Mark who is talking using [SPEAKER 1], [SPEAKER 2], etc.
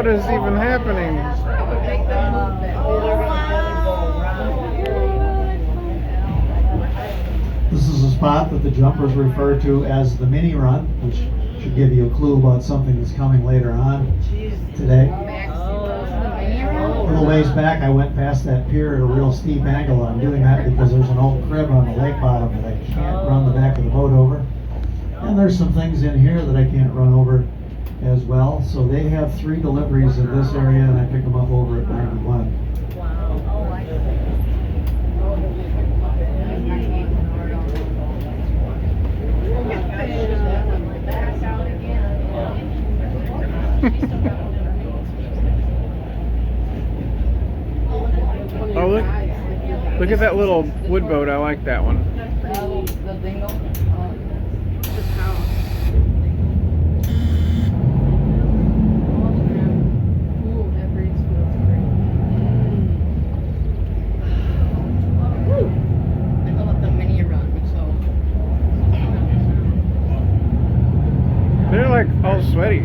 [SPEAKER 1] what is even happening?
[SPEAKER 2] This is a spot that the jumpers refer to as the mini run, which should give you a clue about something that's coming later on today. A little ways back, I went past that pier at a real steep angle. I'm doing that because there's an old crib on the lake bottom that I can't run the back of the boat over. And there's some things in here that I can't run over as well. So they have 3 deliveries in this area, and I pick them up over at 91.
[SPEAKER 1] Oh, look at that little wood boat. I like that one. They're like all sweaty.